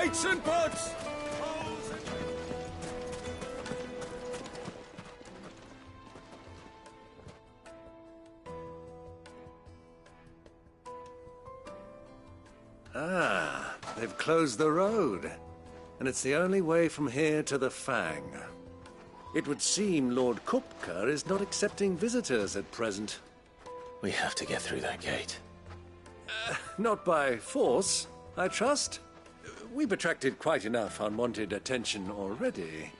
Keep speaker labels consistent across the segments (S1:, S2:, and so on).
S1: Lights and butts!
S2: Ah, they've closed the road. And it's the only way from here to the Fang. It would seem Lord Kupka is not accepting visitors at present.
S3: We have to get through that gate.
S2: Not by force, I trust. We've attracted quite enough unwanted attention already.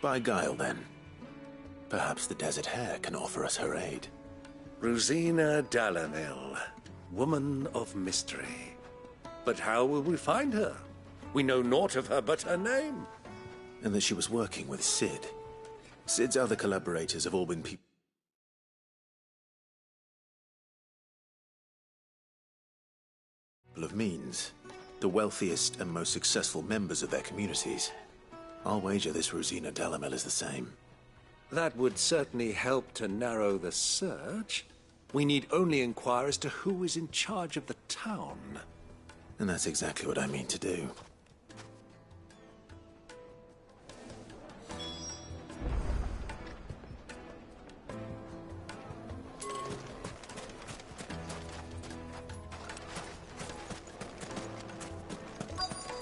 S3: By guile, then. Perhaps the Desert Hare can offer us her aid.
S2: Rosina Dalamil, woman of mystery. But how will we find her? We know naught of her but her name.
S3: And that she was working with Sid. Sid's other collaborators have all been people of means, the wealthiest and most successful members of their communities. I'll wager this Rosina Dalamel is the same.
S2: That would certainly help to narrow the search. We need only inquire as to who is in charge of the town.
S3: And that's exactly what I mean to do.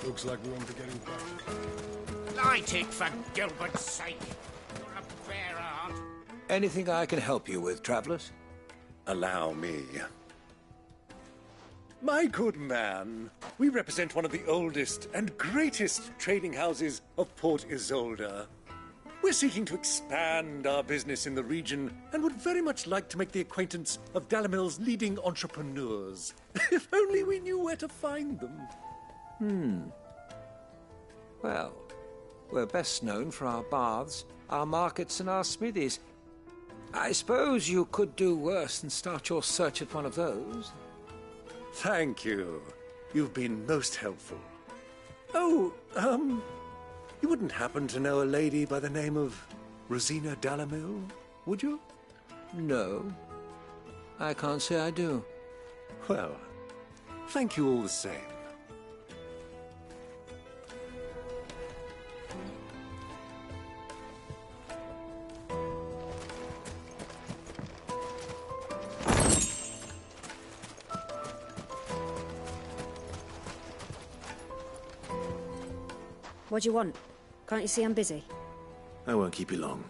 S1: Looks like we won't be getting back.
S4: Light it, for Gilbert's sake. You're a fair aunt.
S2: Anything I can help you with, travelers? Allow me. My good man, we represent one of the oldest and greatest trading houses of Port Isolde. We're seeking to expand our business in the region and would very much like to make the acquaintance of Dalamil's leading entrepreneurs. If only we knew where to find them.
S5: Well, we're best known for our baths, our markets, and our smithies. I suppose you could do worse than start your search at one of those.
S2: Thank you. You've been most helpful. Oh, you wouldn't happen to know a lady by the name of Rosina Dalamil, would you?
S5: No, I can't say I do.
S2: Well, thank you all the same.
S6: What do you want? Can't you see I'm busy?
S3: I won't keep you long.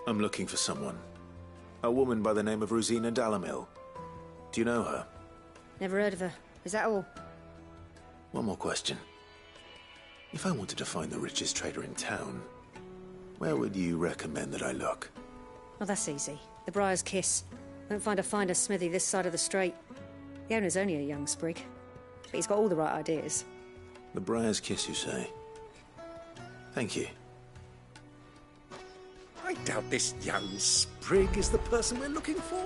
S3: I'm looking for someone. A woman by the name of Rosina Dalamil. Do you know her?
S6: Never heard of her. Is that all?
S3: One more question. If I wanted to find the richest trader in town, where would you recommend that I look?
S6: Oh, that's easy. The Briar's Kiss. Won't find a finer smithy this side of the strait. The owner's only a young sprig, but he's got all the right ideas.
S3: The Briar's Kiss, you say? Thank you.
S2: I doubt this young sprig is the person we're looking for.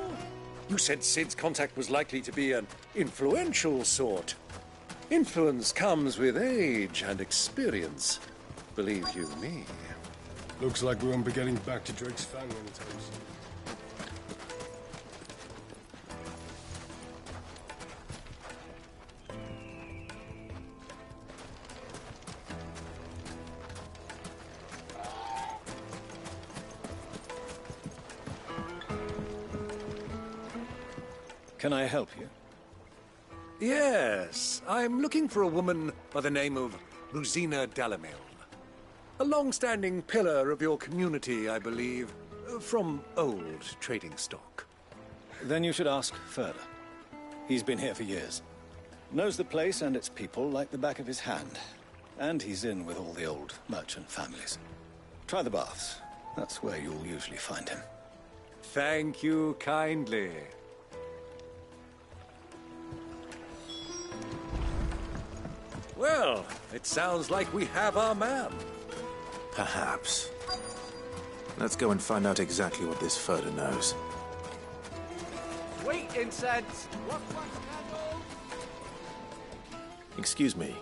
S2: You said Sid's contact was likely to be an influential sort. Influence comes with age and experience, believe you me.
S1: Looks like we won't be getting back to Drake's Fang anytime soon.
S7: Can I help you?
S2: Yes, I'm looking for a woman by the name of Rosina Dalamil. A long-standing pillar of your community, I believe, from old trading stock.
S7: Then you should ask further. He's been here for years. Knows the place and its people like the back of his hand. And he's in with all the old merchant families. Try the baths. That's where you'll usually find him.
S2: Thank you kindly. Well, it sounds like we have our man.
S3: Perhaps. Let's go and find out exactly what this Furter knows.
S5: Sweet incense!
S3: Excuse me.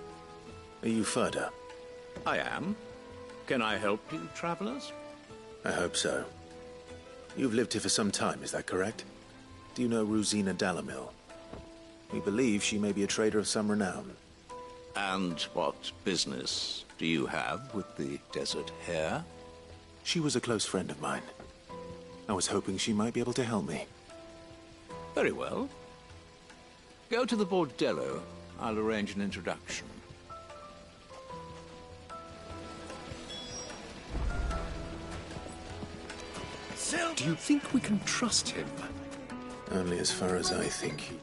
S3: Are you Furter?
S8: I am. Can I help you, travelers?
S3: I hope so. You've lived here for some time, is that correct? Do you know Rosina Dalamil? We believe she may be a trader of some renown.
S8: And what business do you have with the desert hare?
S3: She was a close friend of mine. I was hoping she might be able to help me.
S8: Very well. Go to the bordello. I'll arrange an introduction.
S2: Do you think we can trust him?
S3: Only as far as I think he...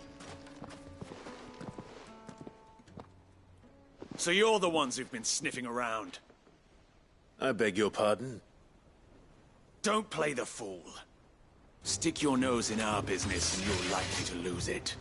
S9: So you're the ones who've been sniffing around.
S3: I beg your pardon?
S9: Don't play the fool. Stick your nose in our business and you're likely to lose it.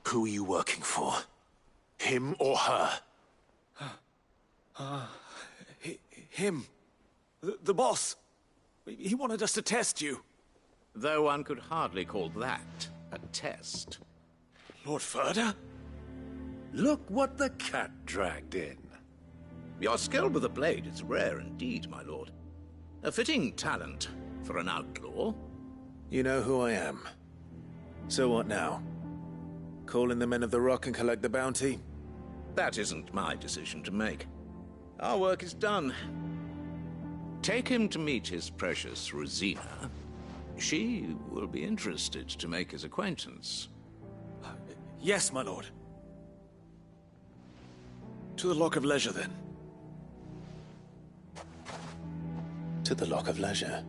S3: Who are you working for? Him or her?
S9: Him. The boss. He wanted us to test you.
S8: Though one could hardly call that a test.
S9: Lord Ferda?
S2: Look what the cat dragged in.
S8: Your skill with the blade is rare indeed, my lord. A fitting talent for an outlaw.
S3: You know who I am. So what now? Call in the Men of the Rock and collect the bounty?
S8: That isn't my decision to make. Our work is done. Take him to meet his precious Rosina. She will be interested to make his acquaintance.
S9: Yes, my lord. To the Lock of Leisure, then.
S3: To the Lock of Leisure.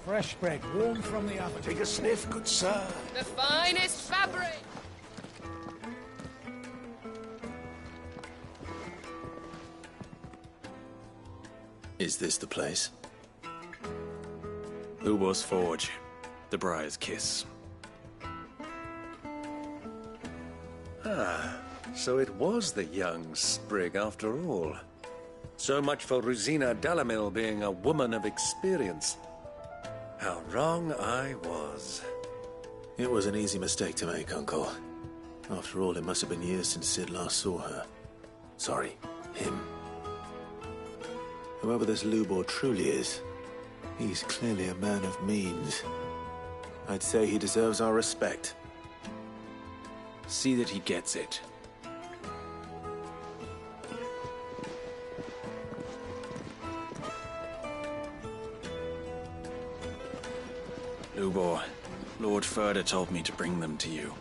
S4: Fresh bread, warm from the oven.
S2: Take a sniff, good sir.
S10: The finest fabric!
S3: Is this the place?
S9: Ubor's Forge. The Briar's Kiss.
S2: So it was the young sprig after all. So much for Rosina Dalamil being a woman of experience. How wrong I was.
S3: It was an easy mistake to make, Uncle. After all, it must have been years since Sid last saw her. Sorry, him. Whoever this Lubor truly is, he's clearly a man of means. I'd say he deserves our respect.
S9: See that he gets it. Lubor, Lord Ferda told me to bring them to you.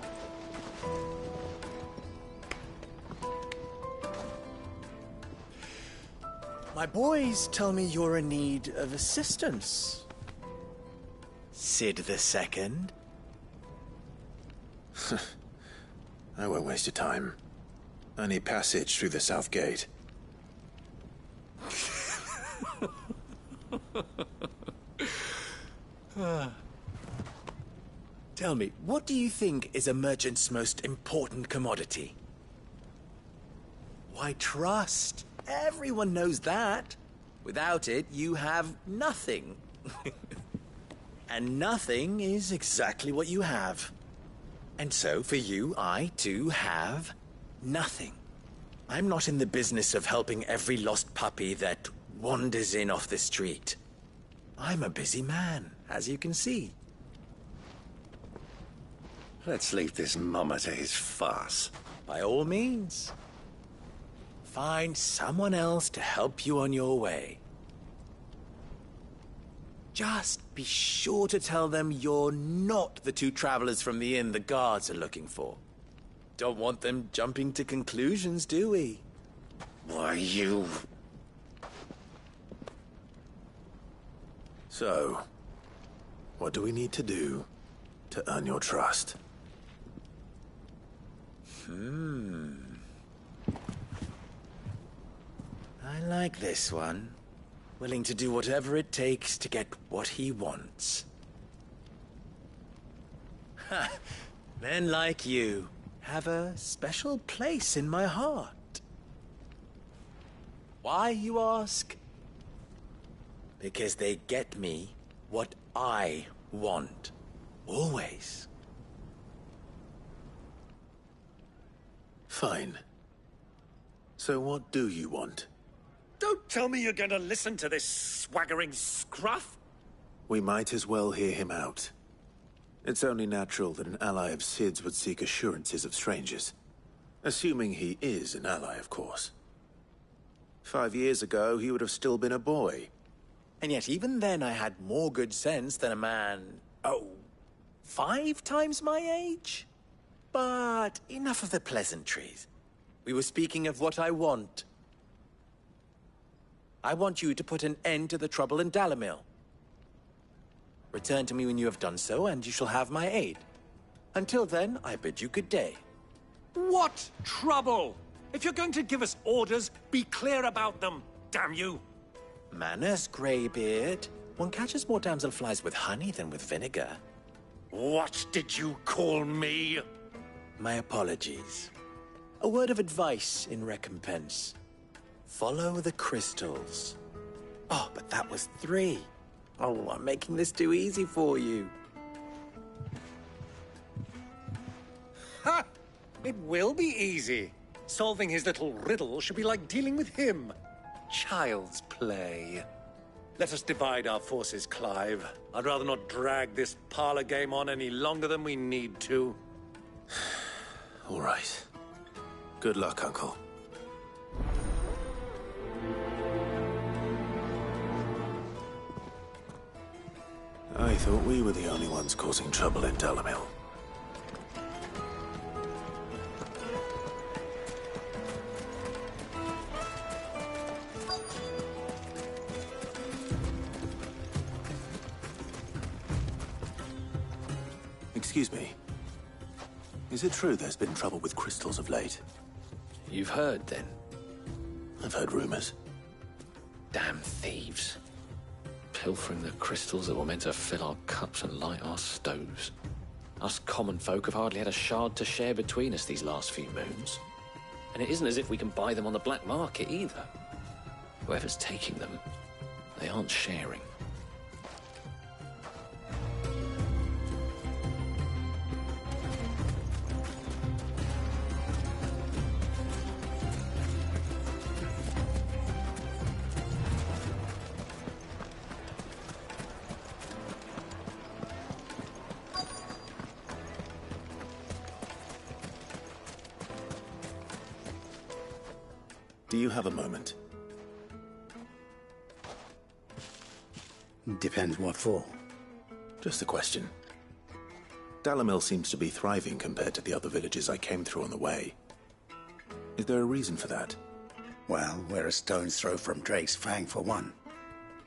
S11: My boys tell me you're in need of assistance. Sid the Second?
S3: I won't waste your time. I need passage through the south gate.
S11: Tell me, what do you think is a merchant's most important commodity? Why, trust. Everyone knows that. Without it, you have nothing. And nothing is exactly what you have. And so, for you, I, too, have nothing. I'm not in the business of helping every lost puppy that wanders in off the street. I'm a busy man, as you can see.
S2: Let's leave this mummer to his farce.
S11: By all means. Find someone else to help you on your way. Just be sure to tell them you're not the two travelers from the inn the guards are looking for. Don't want them jumping to conclusions, do we?
S2: Why, you...
S3: So, what do we need to do to earn your trust?
S11: I like this one. Willing to do whatever it takes to get what he wants. Ha! Men like you have a special place in my heart. Why, you ask? Because they get me what I want. Always.
S3: Fine. So what do you want?
S2: Don't tell me you're going to listen to this swaggering scruff!
S3: We might as well hear him out. It's only natural that an ally of Sid's would seek assurances of strangers. Assuming he is an ally, of course. 5 years ago, he would have still been a boy.
S11: And yet even then I had more good sense than a man, 5 times my age? But enough of the pleasantries. We were speaking of what I want. I want you to put an end to the trouble in Dalamil. Return to me when you have done so, and you shall have my aid. Until then, I bid you good day.
S2: What trouble? If you're going to give us orders, be clear about them, damn you!
S11: Manners, Greybeard. One catches more damselflies with honey than with vinegar.
S2: What did you call me?
S11: My apologies. A word of advice in recompense. Follow the crystals. Oh, but that was 3. Oh, I'm making this too easy for you.
S2: Ha! It will be easy. Solving his little riddle should be like dealing with him. Child's play. Let us divide our forces, Clive. I'd rather not drag this parlor game on any longer than we need to.
S3: All right. Good luck, Uncle. I thought we were the only ones causing trouble in Dalamil. Excuse me. Is it true there's been trouble with crystals of late?
S12: You've heard, then?
S3: I've heard rumors.
S12: Damn thieves. Pilfering the crystals that were meant to fill our cups and light our stoves. Us common folk have hardly had a shard to share between us these last few moons. And it isn't as if we can buy them on the black market either. Whoever's taking them, they aren't sharing.
S3: Do you have a moment?
S13: Depends what for.
S3: Just a question. Dalamil seems to be thriving compared to the other villages I came through on the way. Is there a reason for that?
S13: Well, we're a stone's throw from Drake's Fang, for one.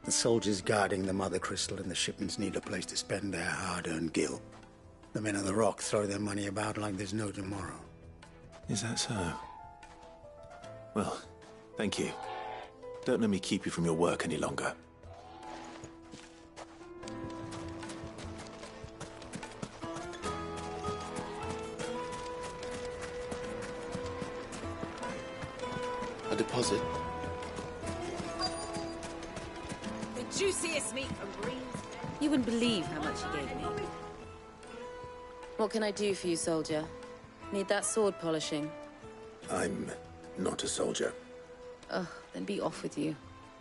S13: The soldiers guarding the Mother Crystal and the shipments need a place to spend their hard-earned gil. The men of the Rock throw their money about like there's no tomorrow.
S3: Is that so? Well, thank you. Don't let me keep you from your work any longer.
S12: A deposit?
S10: The juiciest meat from Greens.
S6: You wouldn't believe how much he gave me.
S14: What can I do for you, soldier? Need that sword polishing?
S3: I'm not a soldier.
S14: Ugh, then be off with you.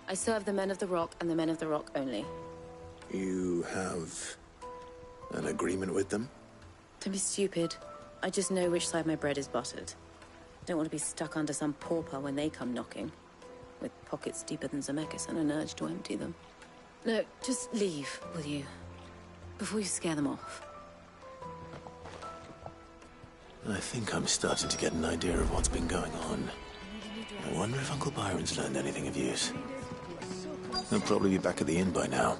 S14: I serve the men of the Rock and the men of the Rock only.
S3: You have an agreement with them?
S14: Don't be stupid. I just know which side my bread is buttered. Don't want to be stuck under some pauper when they come knocking. With pockets deeper than Zemeckis and an urge to empty them. No, just leave, will you? Before you scare them off.
S3: I think I'm starting to get an idea of what's been going on. I wonder if Uncle Byron's learned anything of use. He'll probably be back at the inn by now.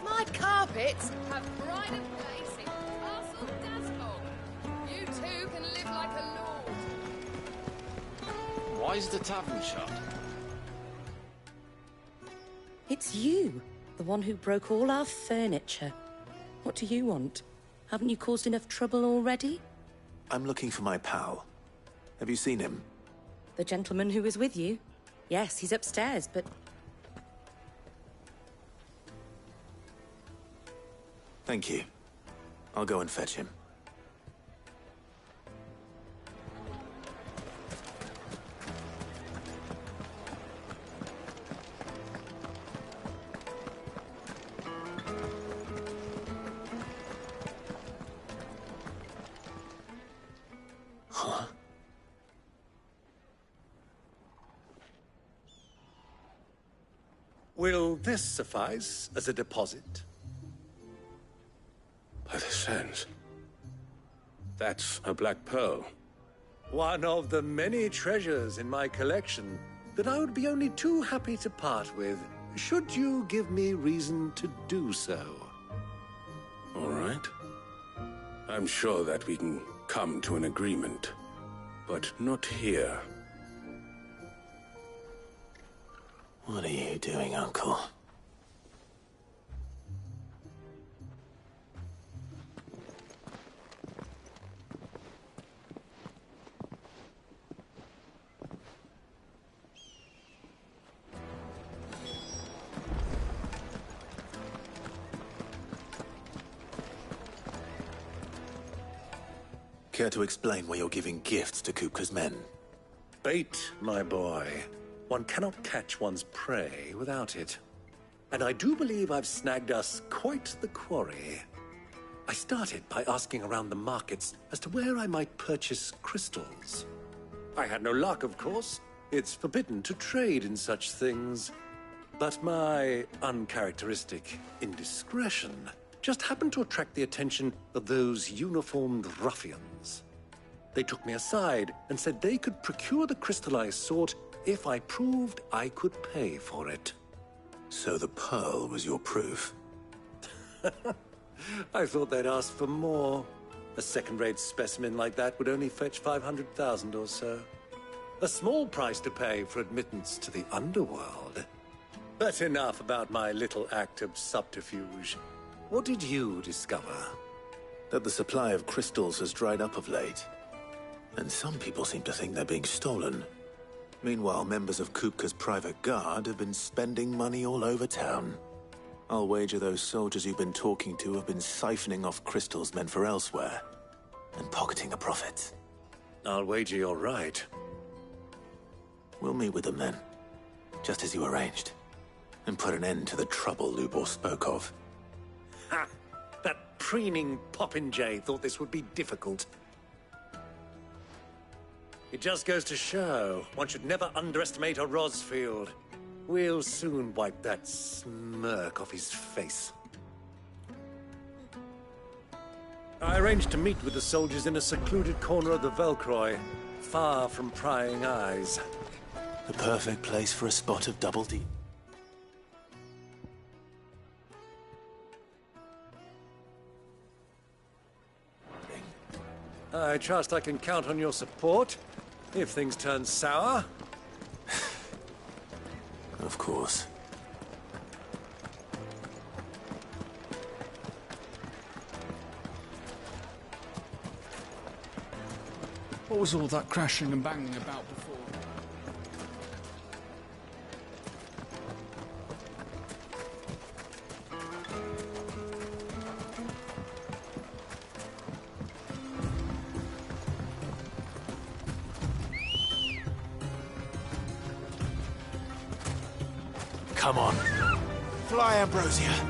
S10: My carpets have pride of place in Castle Dascog. You too can live like a lord.
S12: Why is the tavern shut?
S6: It's you, the one who broke all our furniture. What do you want? Haven't you caused enough trouble already?
S3: I'm looking for my pal. Have you seen him?
S6: The gentleman who was with you? Yes, he's upstairs, but...
S3: Thank you. I'll go and fetch him. Huh?
S2: Will this suffice as a deposit?
S1: By the sands. That's a black pearl.
S2: One of the many treasures in my collection that I would be only too happy to part with, should you give me reason to do so.
S1: All right. I'm sure that we can come to an agreement, but not here.
S3: What are you doing, Uncle? Care to explain why you're giving gifts to Kupka's men?
S2: Bait, my boy. One cannot catch one's prey without it. And I do believe I've snagged us quite the quarry. I started by asking around the markets as to where I might purchase crystals. I had no luck, of course. It's forbidden to trade in such things. But my uncharacteristic indiscretion just happened to attract the attention of those uniformed ruffians. They took me aside and said they could procure the crystal I sought if I proved I could pay for it.
S3: So the pearl was your proof?
S2: I thought they'd ask for more. A second-rate specimen like that would only fetch 500,000 or so. A small price to pay for admittance to the underworld. But enough about my little act of subterfuge. What did you discover?
S3: That the supply of crystals has dried up of late. And some people seem to think they're being stolen. Meanwhile, members of Kupka's private guard have been spending money all over town. I'll wager those soldiers you've been talking to have been siphoning off crystals meant for elsewhere, and pocketing the profits.
S2: I'll wager you're right.
S3: We'll meet with them then, just as you arranged, and put an end to the trouble Lubor spoke of.
S2: Ha! That preening popinjay thought this would be difficult. It just goes to show one should never underestimate a Rosfield. We'll soon wipe that smirk off his face. I arranged to meet with the soldiers in a secluded corner of the Velcroy, far from prying eyes.
S3: The perfect place for a spot of double D.
S2: I trust I can count on your support if things turn sour.
S3: Of course.
S15: What was all that crashing and banging about before?
S3: Come on. Fly, Ambrosia.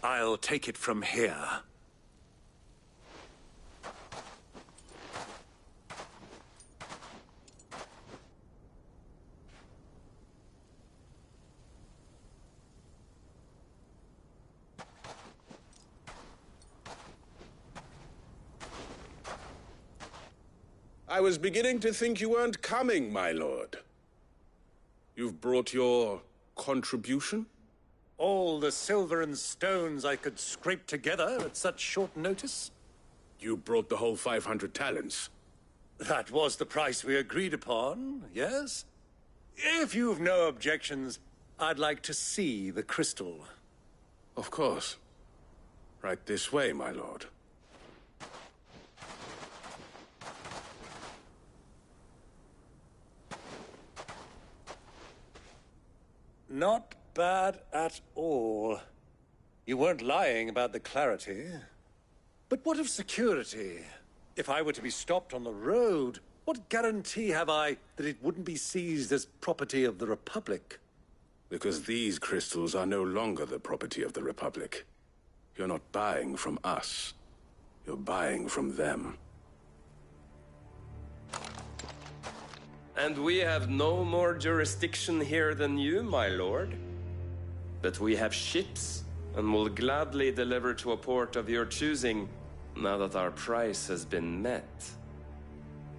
S2: I'll take it from here.
S1: I was beginning to think you weren't coming, my lord. You've brought your contribution?
S2: All the silver and stones I could scrape together at such short notice?
S1: You brought the whole 500 talents.
S2: That was the price we agreed upon, yes? If you've no objections, I'd like to see the crystal.
S1: Of course. Right this way, my lord.
S2: Not bad at all. You weren't lying about the clarity. But what of security? If I were to be stopped on the road, what guarantee have I that it wouldn't be seized as property of the Republic?
S1: Because these crystals are no longer the property of the Republic. You're not buying from us. You're buying from them.
S16: And we have no more jurisdiction here than you, my lord. But we have ships, and will gladly deliver to a port of your choosing, now that our price has been met.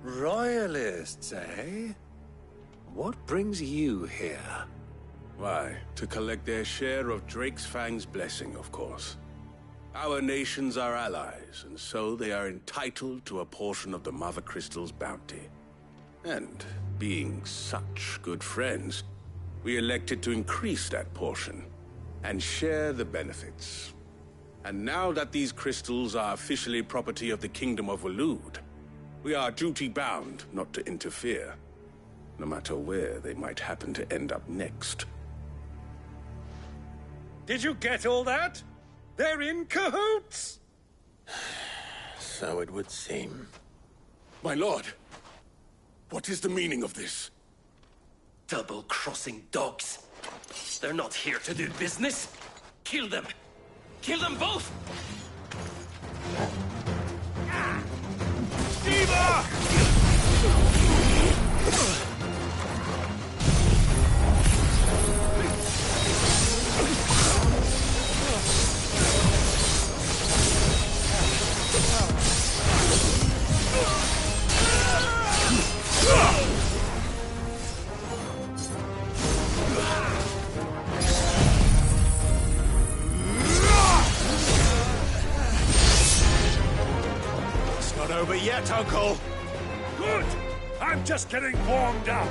S2: Royalists, eh? What brings you here?
S1: Why, to collect their share of Drake's Fang's blessing, of course. Our nations are allies, and so they are entitled to a portion of the Mother Crystal's bounty. And, being such good friends, we elected to increase that portion and share the benefits. And now that these crystals are officially property of the Kingdom of Waloed, we are duty-bound not to interfere, no matter where they might happen to end up next.
S2: Did you get all that? They're in cahoots!
S3: So it would seem.
S1: My lord, what is the meaning of this?
S9: Double-crossing dogs. They're not here to do business. Kill them. Kill them both! Diva!
S2: Not over yet, Uncle. Good. I'm just getting warmed up.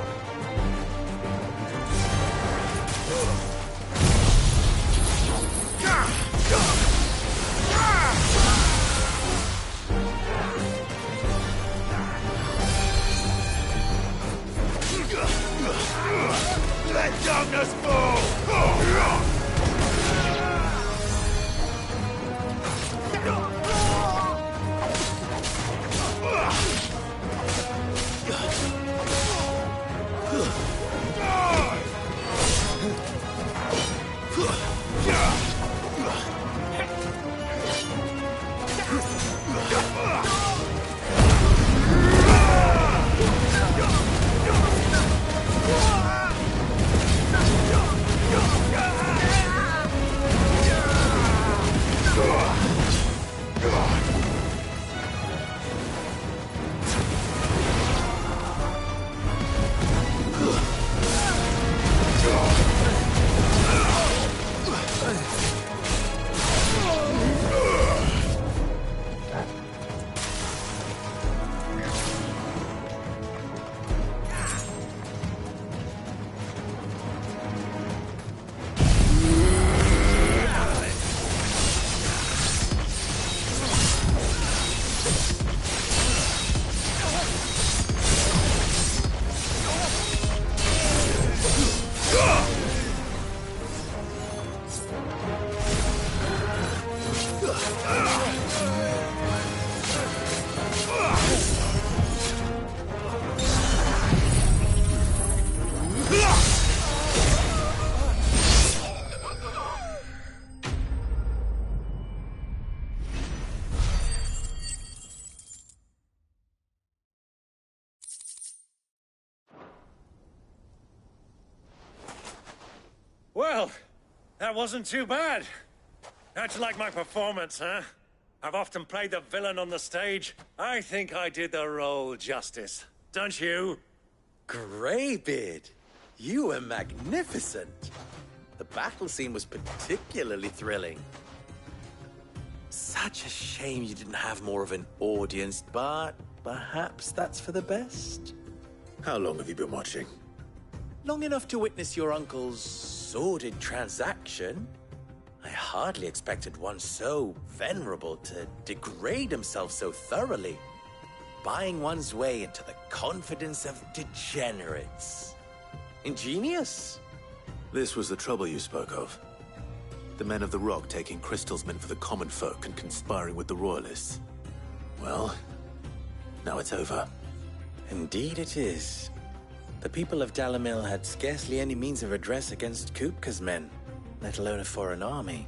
S2: Well, that wasn't too bad. How'd you like my performance, huh? I've often played the villain on the stage. I think I did the role justice. Don't you?
S11: Greybeard, you were magnificent. The battle scene was particularly thrilling. Such a shame you didn't have more of an audience, but perhaps that's for the best.
S3: How long have you been watching?
S11: Long enough to witness your uncle's sordid transaction. I hardly expected one so venerable to degrade himself so thoroughly, buying one's way into the confidence of degenerates. Ingenious.
S3: This was the trouble you spoke of. The men of the Rock taking crystals meant for the common folk and conspiring with the Royalists. Well, now it's over.
S11: Indeed it is. The people of Dalamil had scarcely any means of redress against Kupka's men, let alone a foreign army.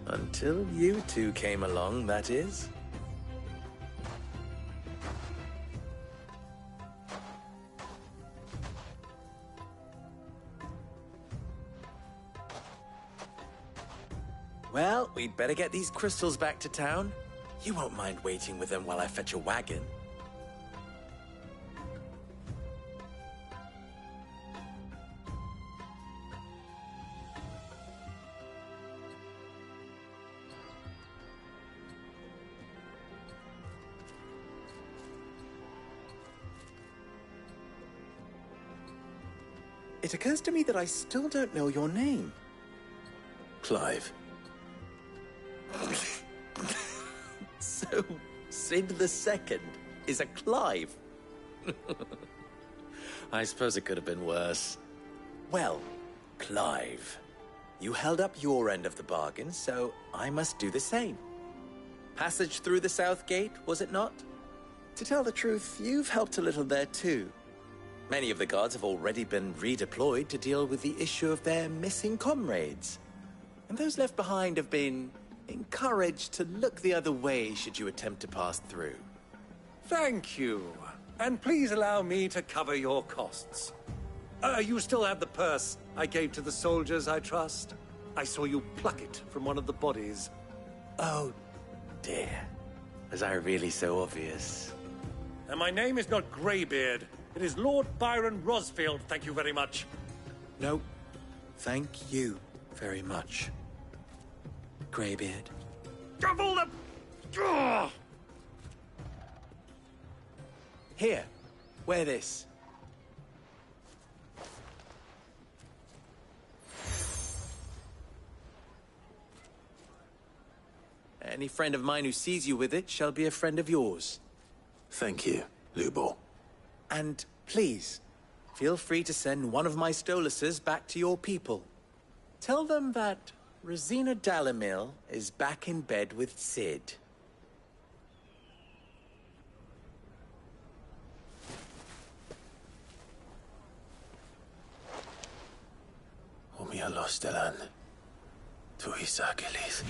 S11: Until you two came along, that is. Well, we'd better get these crystals back to town. You won't mind waiting with them while I fetch a wagon. It occurs to me that I still don't know your name.
S3: Clive.
S11: So, Sid the Second is a Clive? I suppose it could have been worse. Well, Clive, you held up your end of the bargain, so I must do the same. Passage through the South Gate, was it not? To tell the truth, you've helped a little there too. Many of the guards have already been redeployed to deal with the issue of their missing comrades. And those left behind have been encouraged to look the other way should you attempt to pass through.
S2: Thank you. And please allow me to cover your costs. You still have the purse I gave to the soldiers, I trust? I saw you pluck it from one of the bodies.
S11: Oh, dear. Was I really so obvious?
S2: And my name is not Greybeard. It is Lord Byron Rosfield, thank you very much.
S11: No, thank you very much, Greybeard.
S2: Double the... Ugh!
S11: Here, wear this. Any friend of mine who sees you with it shall be a friend of yours.
S3: Thank you, Lubor.
S11: And please, feel free to send one of my Stoluses back to your people. Tell them that Rosina Dalamil is back in bed with Sid.
S3: Omia los delan. Tu isakelis.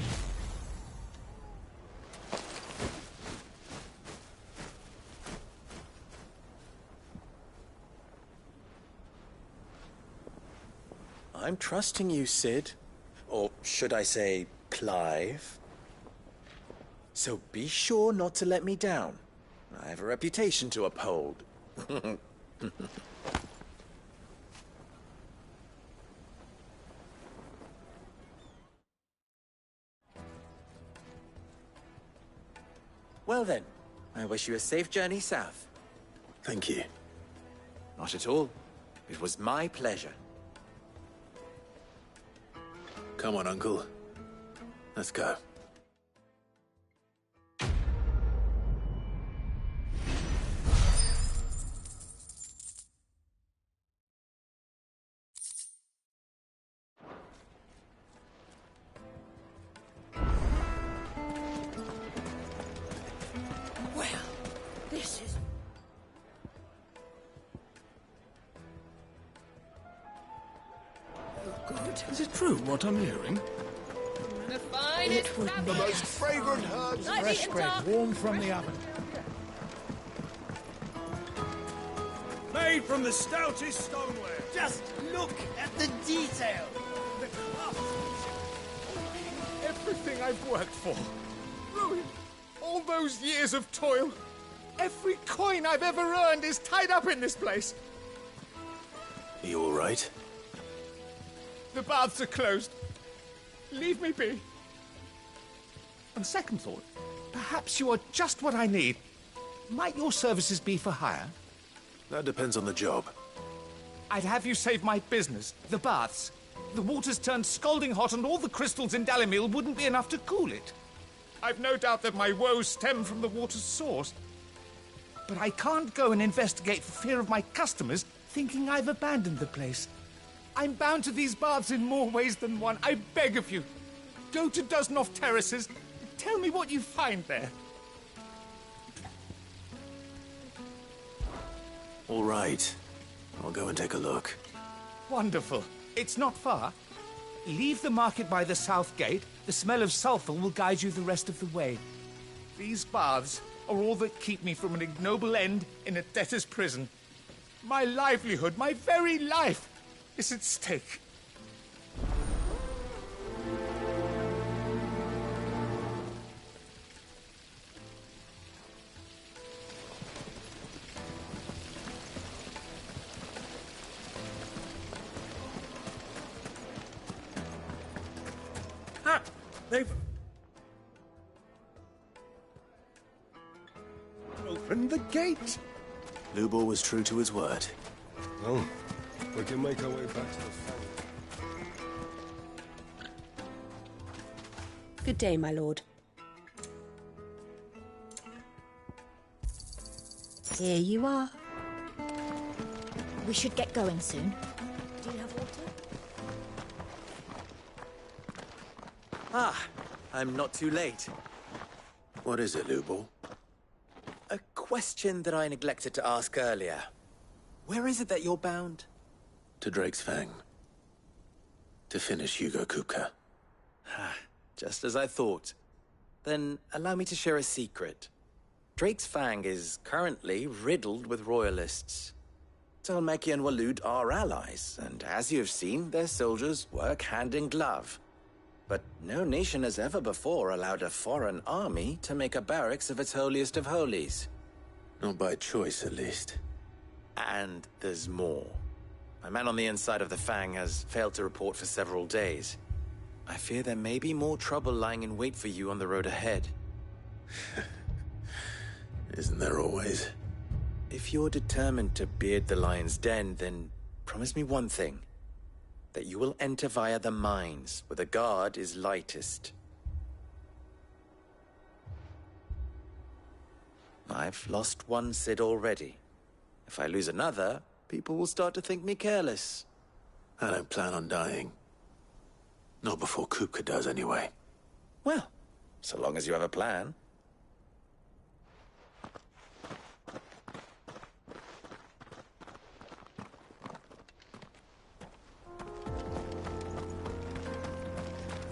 S11: I'm trusting you, Sid. Or should I say, Clive? So be sure not to let me down. I have a reputation to uphold. Well then, I wish you a safe journey south.
S3: Thank you.
S11: Not at all. It was my pleasure.
S3: Come on, Uncle. Let's go.
S4: Well, this is...
S15: Good. Is it true what I'm hearing?
S10: The finest
S4: The most fragrant herbs, fresh bread, warm from the oven.
S1: Made from the stoutest stoneware.
S4: Just look at the detail. The craftsmanship.
S17: Everything I've worked for. Ruined. All those years of toil. Every coin I've ever earned is tied up in this place.
S3: Are you all right?
S17: The baths are closed. Leave me be. On second thought, perhaps you are just what I need. Might your services be for hire?
S3: That depends on the job.
S17: I'd have you save my business, the baths. The water's turned scalding hot and all the crystals in Dalimil wouldn't be enough to cool it. I've no doubt that my woes stem from the water's source. But I can't go and investigate for fear of my customers thinking I've abandoned the place. I'm bound to these baths in more ways than one. I beg of you. Go to Dusnoff Terraces. Tell me what you find there.
S3: All right. I'll go and take a look.
S17: Wonderful. It's not far. Leave the market by the south gate. The smell of sulfur will guide you the rest of the way. These baths are all that keep me from an ignoble end in a debtor's prison. My livelihood, my very life, is at stake.
S2: They've opened the gate.
S3: Lubor was true to his word.
S18: Well, we can make our way back to the fang.
S19: Good day, my lord. Here you are.
S20: We should get going soon. Do you have water?
S11: Ah, I'm not too late.
S3: What is it, Lubor?
S11: A question that I neglected to ask earlier. Where is it that you're bound?
S3: To Drake's Fang. To finish Hugo Kupka.
S11: Just as I thought. Then allow me to share a secret. Drake's Fang is currently riddled with royalists. Talmeki and Walud are allies, and as you have seen, their soldiers work hand in glove. But no nation has ever before allowed a foreign army to make a barracks of its holiest of holies.
S3: Not by choice, at least.
S11: And there's more. My man on the inside of the Fang has failed to report for several days. I fear there may be more trouble lying in wait for you on the road ahead.
S3: Isn't there always?
S11: If you're determined to beard the lion's den, then promise me one thing. That you will enter via the mines, where the guard is lightest. I've lost one Cid already. If I lose another, people will start to think me careless.
S3: I don't plan on dying. Not before Kupka does, anyway.
S11: Well, so long as you have a plan.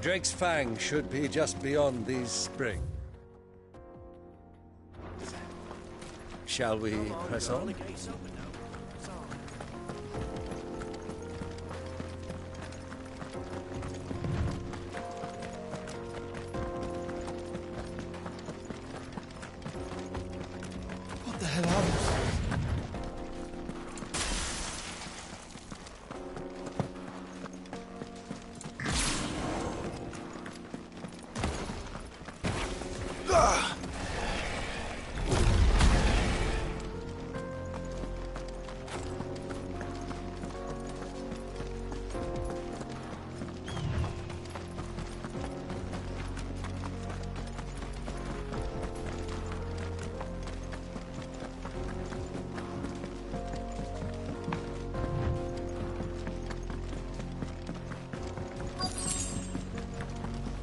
S2: Drake's Fang should be just beyond these springs. Shall we press on?
S17: What the hell are those?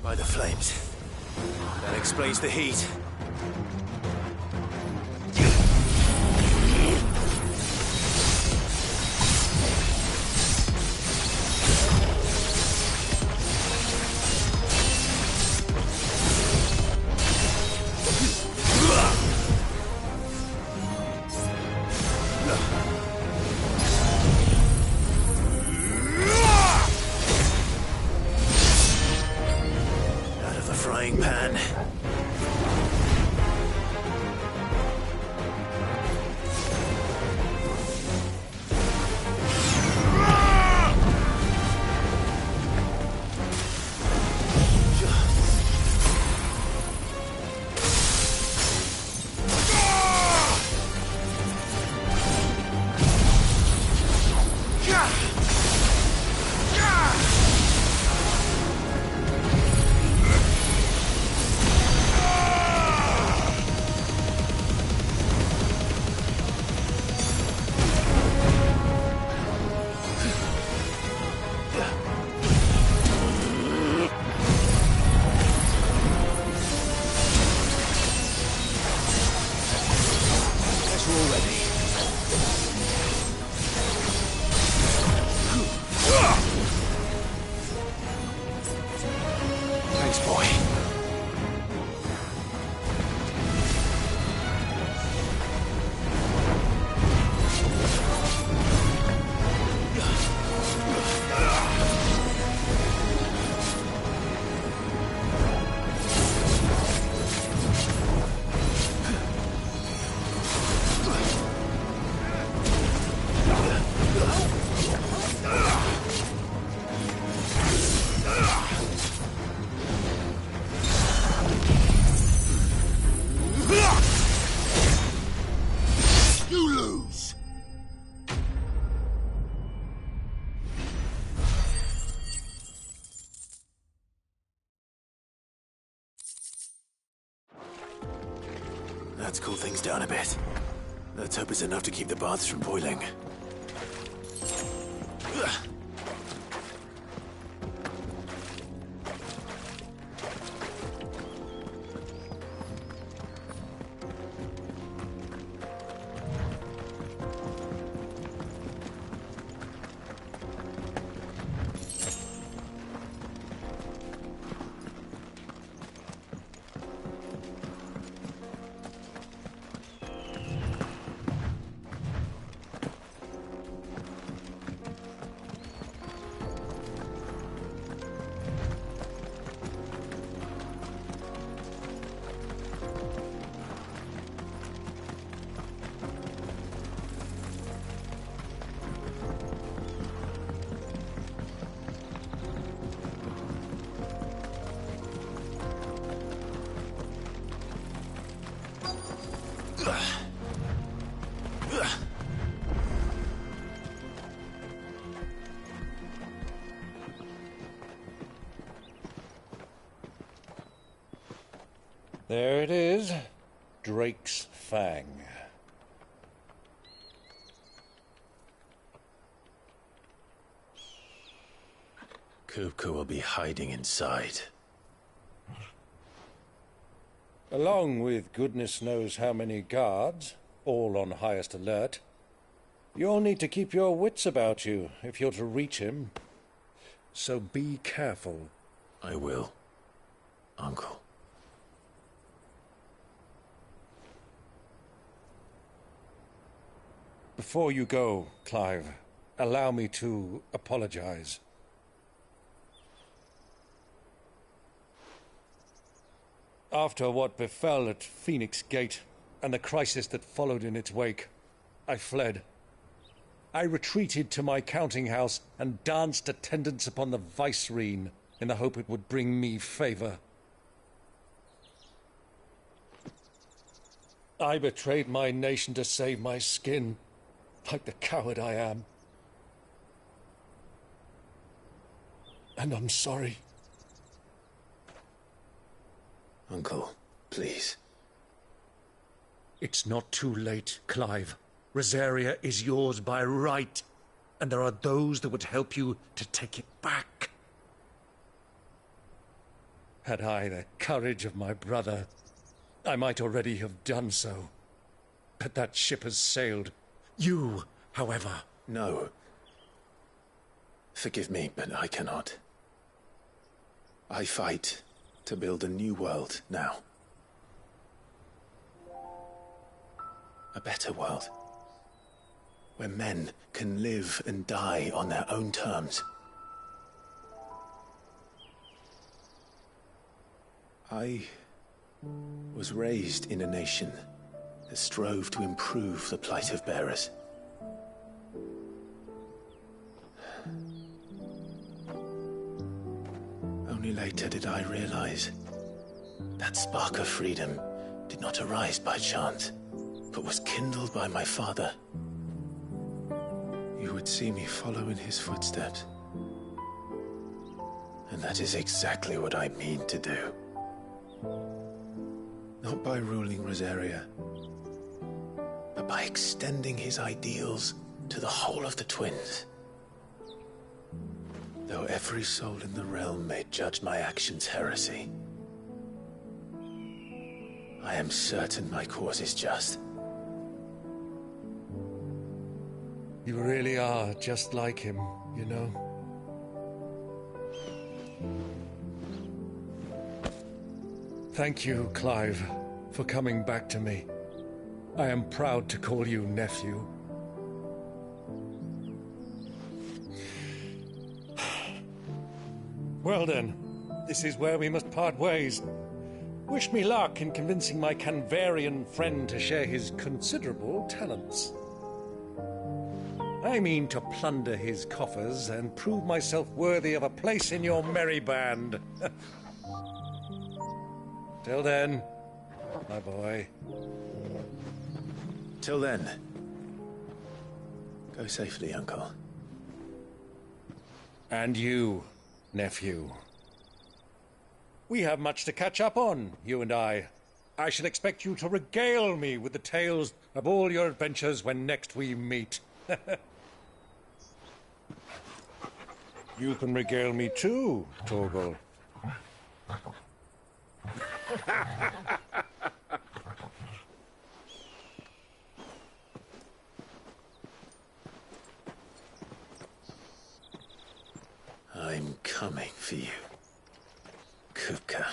S3: By the flames. That explains the heat. Let's cool things down a bit. Let's hope it's enough to keep the baths from boiling.
S2: There it is. Drake's Fang.
S3: Kupka will be hiding inside.
S2: Along with goodness knows how many guards, all on highest alert. You'll need to keep your wits about you if you're to reach him. So be careful.
S3: I will, Uncle.
S2: Before you go, Clive, allow me to apologize. After what befell at Phoenix Gate and the crisis that followed in its wake, I fled. I retreated to my counting house and danced attendance upon the vicereine in the hope it would bring me favor. I betrayed my nation to save my skin, like the coward I am. And I'm sorry.
S3: Uncle, please.
S2: It's not too late, Clive. Rosaria is yours by right, and there are those that would help you to take it back. Had I the courage of my brother, I might already have done so. But that ship has sailed. You, however...
S3: No. Forgive me, but I cannot. I fight to build a new world now. A better world. Where men can live and die on their own terms. I was raised in a nation that strove to improve the plight of bearers. Only later did I realize that spark of freedom did not arise by chance, but was kindled by my father. You would see me follow in his footsteps. And that is exactly what I mean to do. Not by ruling Rosaria, but by extending his ideals to the whole of the twins. Though every soul in the realm may judge my actions heresy, I am certain my cause is just.
S2: You really are just like him, you know. Thank you, Clive, for coming back to me. I am proud to call you nephew. Well then, this is where we must part ways. Wish me luck in convincing my Canvarian friend to share his considerable talents. I mean to plunder his coffers and prove myself worthy of a place in your merry band. Till then, my boy.
S3: Till then, go safely, Uncle.
S2: And you, nephew. We have much to catch up on, you and I. I shall expect you to regale me with the tales of all your adventures when next we meet. You can regale me too, Torgal.
S3: I'm coming for you, Kupka.